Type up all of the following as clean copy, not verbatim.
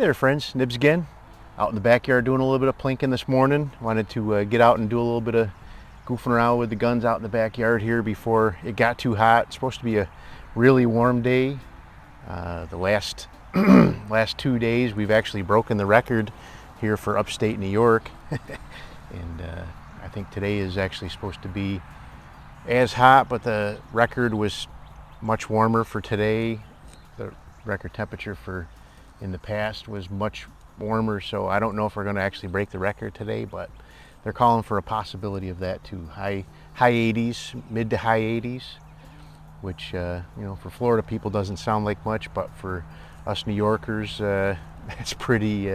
Hey there friends, Nibs again. Out in the backyard doing a little bit of plinking this morning. Wanted to get out and do a little bit of goofing around with the guns out in the backyard here before it got too hot. It's supposed to be a really warm day. The last 2 days we've actually broken the record here for upstate New York. And I think today is actually supposed to be as hot, but the record was much warmer for today. The record temperature for in the past was much warmer, so I don't know if we're going to actually break the record today, but they're calling for a possibility of that too. High 80s, mid to high 80s, which you know, for Florida people doesn't sound like much, but for us New Yorkers, that's pretty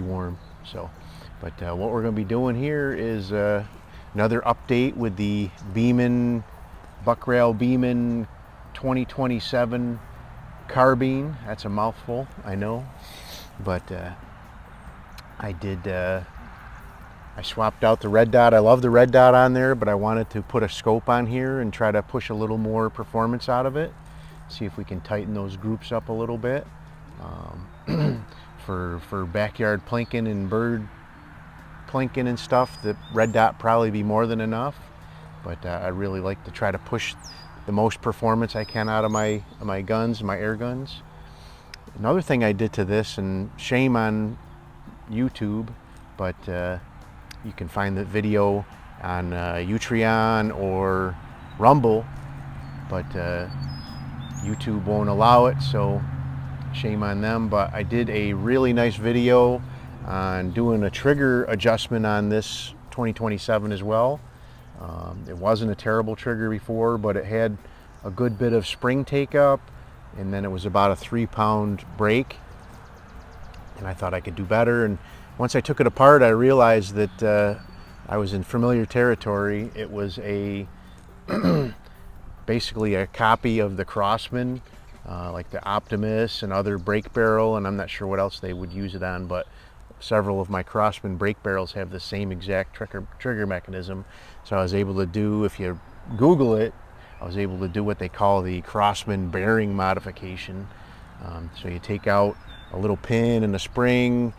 warm. So, but what we're going to be doing here is another update with the Beeman, Buck Rail Beeman 2027 carbine. That's a mouthful, I know, but I swapped out the red dot. I love the red dot on there, but I wanted to put a scope on here and try to push a little more performance out of it, see if we can tighten those groups up a little bit. For backyard plinking and bird plinking and stuff, the red dot probably be more than enough, but I really like to try to push the most performance I can out of my guns, my air guns. Another thing I did to this, and shame on YouTube, but you can find the video on Utreon or Rumble, but YouTube won't allow it, so shame on them. But I did a really nice video on doing a trigger adjustment on this 2027 as well. It wasn't a terrible trigger before, but it had a good bit of spring take up, and then it was about a 3-pound break, and I thought I could do better. And once I took it apart, I realized that I was in familiar territory. It was a basically a copy of the Crosman, like the Optimus and other brake barrel, and I'm not sure what else they would use it on, but several of my Crosman brake barrels have the same exact trigger mechanism. So I was able to do, if you Google it, I was able to do what they call the Crosman bearing modification. So you take out a little pin and a spring,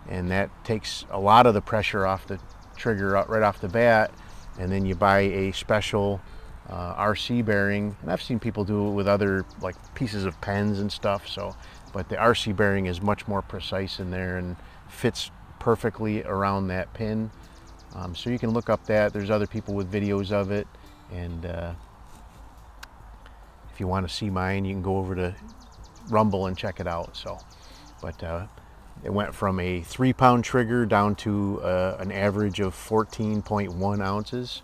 and that takes a lot of the pressure off the trigger right off the bat, and then you buy a special RC bearing, and I've seen people do it with other like pieces of pens and stuff, so but the RC bearing is much more precise in there and fits perfectly around that pin. So you can look up that. There's other people with videos of it, and if you want to see mine, you can go over to Rumble and check it out. So, but it went from a 3-pound trigger down to an average of 14.1 ounces.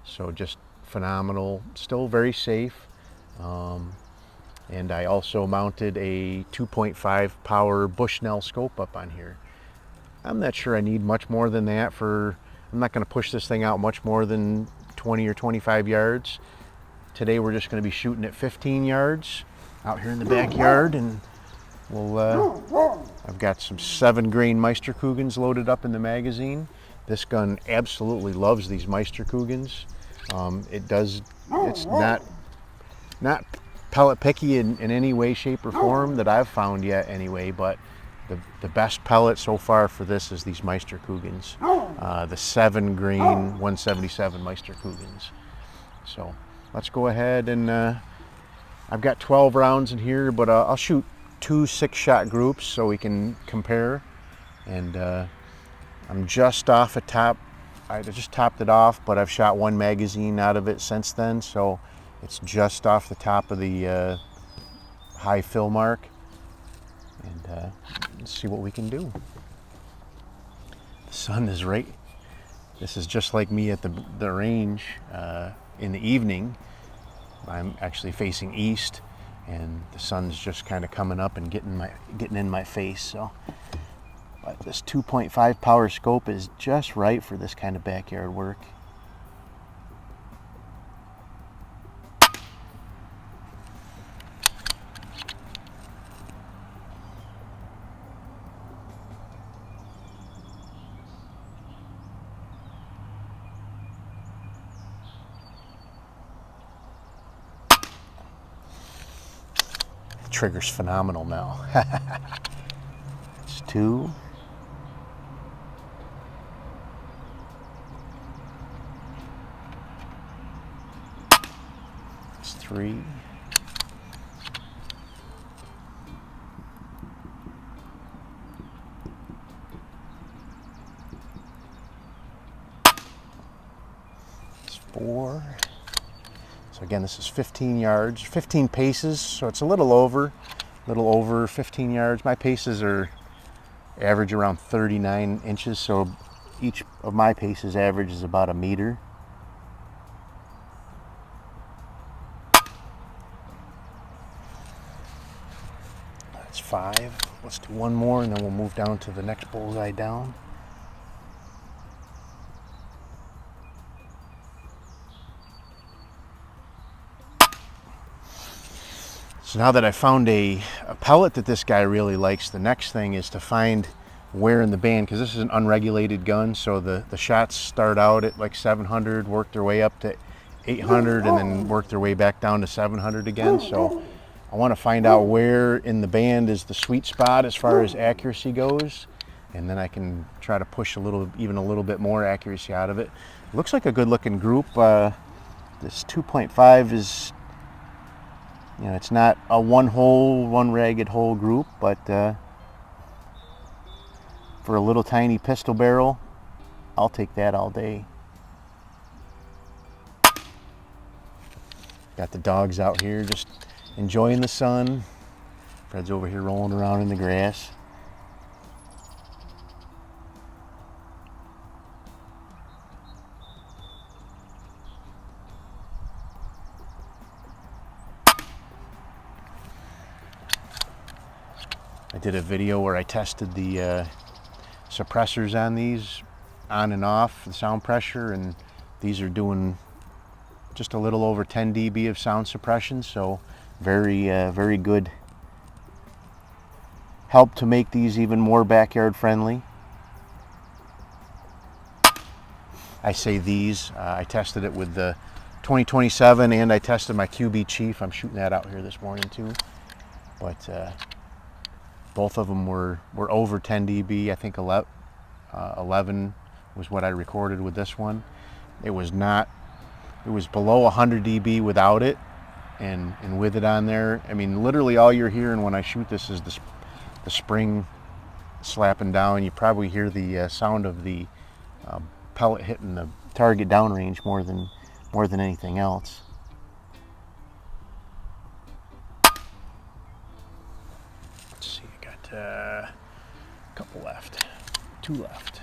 So just phenomenal, still very safe. And I also mounted a 2.5 power Bushnell scope up on here. I'm not sure I need much more than that for, I'm not going to push this thing out much more than 20 or 25 yards. Today we're just going to be shooting at 15 yards out here in the backyard, and we'll, I've got some 7-grain Meisterkugans loaded up in the magazine. This gun absolutely loves these Meisterkugans. It's not pellet picky in any way, shape, or form that I've found yet anyway, but the best pellet so far for this is these Meisterkugans, the 7-grain 177 Meisterkugans. So let's go ahead, and I've got 12 rounds in here, but I'll shoot 2 6-shot groups so we can compare. And I'm just off a top. I just topped it off, but I've shot 1 magazine out of it since then, so it's just off the top of the high fill mark. And let's see what we can do. The sun is right. This is just like me at the range in the evening. I'm actually facing east, and the sun's just kind of coming up and getting in my face. So, but this 2.5 power scope is just right for this kind of backyard work. Trigger's phenomenal now. 2. That's 3. That's 4. So again, this is 15 yards, 15 paces, so it's a little over 15 yards. My paces are average around 39 inches, so each of my paces average is about a meter. That's 5. Let's do one more and then we'll move down to the next bullseye down. So now that I found a pellet that this guy really likes, the next thing is to find where in the band, because this is an unregulated gun, so the shots start out at like 700, work their way up to 800, and then work their way back down to 700 again. So I want to find out where in the band is the sweet spot as far as accuracy goes, and then I can try to push even a little bit more accuracy out of it. Looks like a good looking group. This 2.5 is, you know, it's not a one ragged hole group, but for a little tiny pistol barrel, I'll take that all day. Got the dogs out here just enjoying the sun. Fred's over here rolling around in the grass. I did a video where I tested the suppressors on these on and off, the sound pressure, and these are doing just a little over 10 dB of sound suppression, so very good help to make these even more backyard friendly. I say these, I tested it with the 2027 and I tested my QB Chief. I'm shooting that out here this morning too, but both of them were over 10 dB. I think 11 was what I recorded with this one. It was below 100 dB without it, and with it on there, I mean, literally all you're hearing when I shoot this is the spring slapping down. You probably hear the sound of the pellet hitting the target downrange more than anything else. A couple left, 2 left.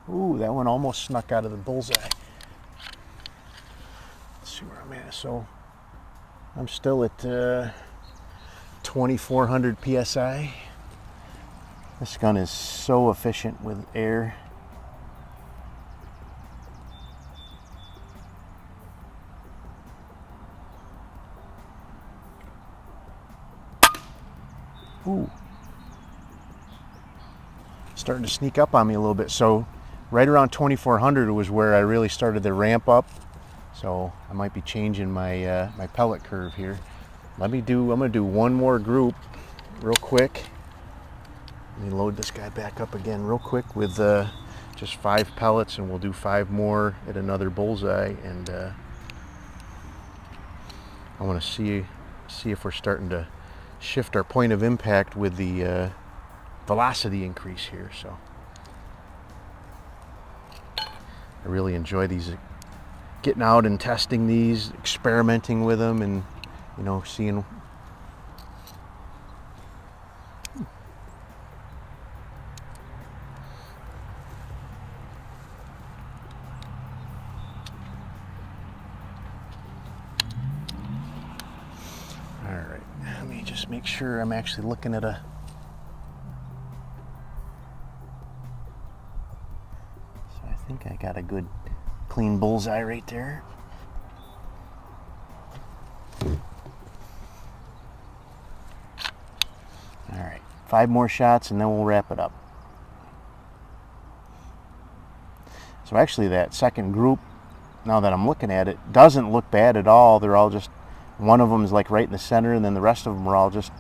Ooh, that one almost snuck out of the bullseye. Let's see where I'm at. So I'm still at 2400 PSI. This gun is so efficient with air. Ooh. Starting to sneak up on me a little bit. So right around 2400 was where I really started to ramp up. So I might be changing my my pellet curve here. I'm gonna do one more group real quick. Let me load this guy back up again real quick with just 5 pellets, and we'll do 5 more at another bullseye. And I want to see if we're starting to shift our point of impact with the velocity increase here. So I really enjoy these, getting out and testing these, experimenting with them, and you know, seeing. Make sure I'm actually looking at a so I think I got a good clean bullseye right there. All right, 5 more shots and then we'll wrap it up. So actually that second group, now that I'm looking at it, doesn't look bad at all. They're all just, one of them is like right in the center, and then the rest of them are all just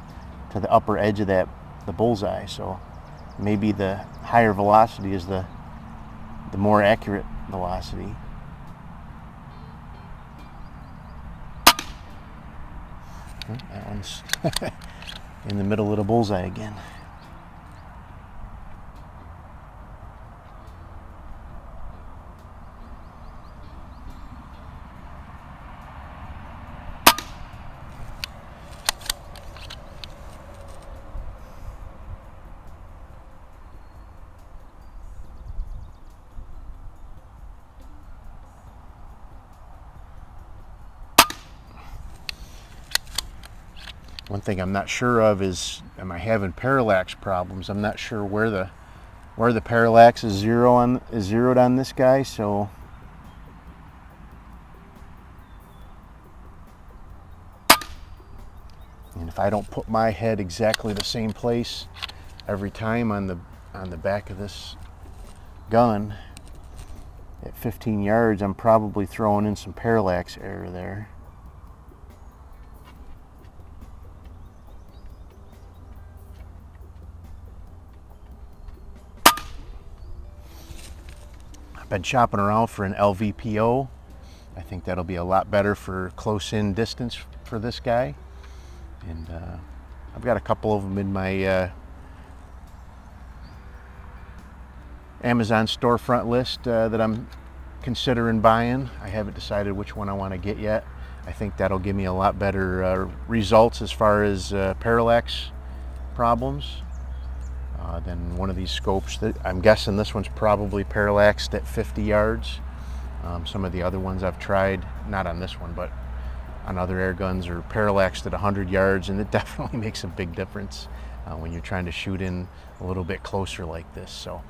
to the upper edge of the bullseye. So maybe the higher velocity is the more accurate velocity. That one's in the middle of the bullseye again. One thing I'm not sure of is, am I having parallax problems? I'm not sure where the parallax is zeroed on this guy. So and if I don't put my head exactly the same place every time on the back of this gun at 15 yards, I'm probably throwing in some parallax error there. Been shopping around for an LVPO. I think that'll be a lot better for close in distance for this guy. And I've got a couple of them in my Amazon storefront list that I'm considering buying. I haven't decided which one I want to get yet. I think that'll give me a lot better results as far as parallax problems than one of these scopes. I'm guessing this one's probably parallaxed at 50 yards. Some of the other ones I've tried, not on this one, but on other air guns, are parallaxed at 100 yards, and it definitely makes a big difference when you're trying to shoot in a little bit closer like this. So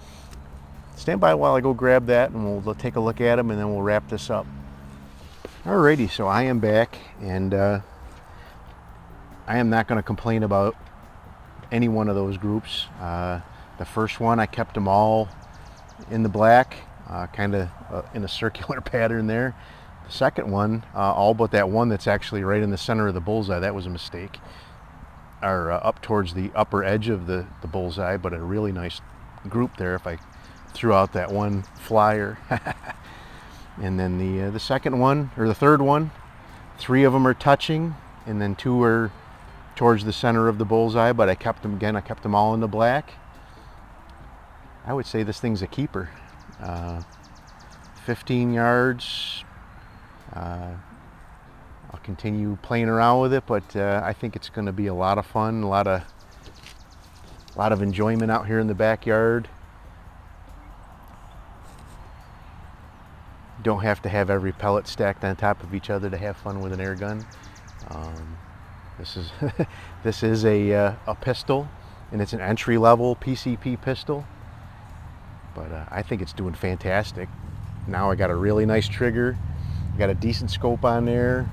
stand by while I go grab that, and we'll take a look at them, and then we'll wrap this up. Alrighty, so I am back, and I am not going to complain about any one of those groups. The first one, I kept them all in the black, kind of in a circular pattern there. The second one, all but that one that's actually right in the center of the bullseye, that was a mistake, or up towards the upper edge of the bullseye, but a really nice group there if I threw out that one flyer. And then the second one, or the third one, 3 of them are touching, and then 2 are towards the center of the bullseye, but I kept them all in the black. I would say this thing's a keeper. 15 yards. I'll continue playing around with it, but I think it's going to be a lot of fun, a lot of enjoyment out here in the backyard. Don't have to have every pellet stacked on top of each other to have fun with an air gun. This is a pistol, and it's an entry-level PCP pistol, but I think it's doing fantastic. Now I got a really nice trigger, I got a decent scope on there,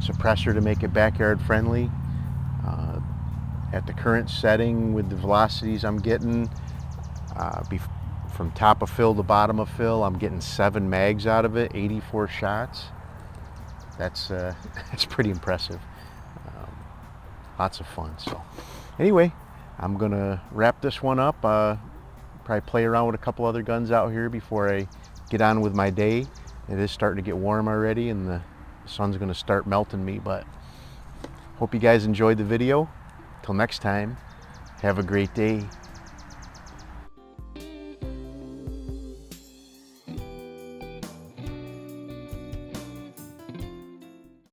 suppressor to make it backyard friendly. At the current setting with the velocities I'm getting, from top of fill to bottom of fill, I'm getting 7 mags out of it, 84 shots. That's pretty impressive. Lots of fun. So anyway, I'm gonna wrap this one up. Probably play around with a couple other guns out here before I get on with my day. It is starting to get warm already, and the sun's gonna start melting me, but hope you guys enjoyed the video. Till next time, have a great day.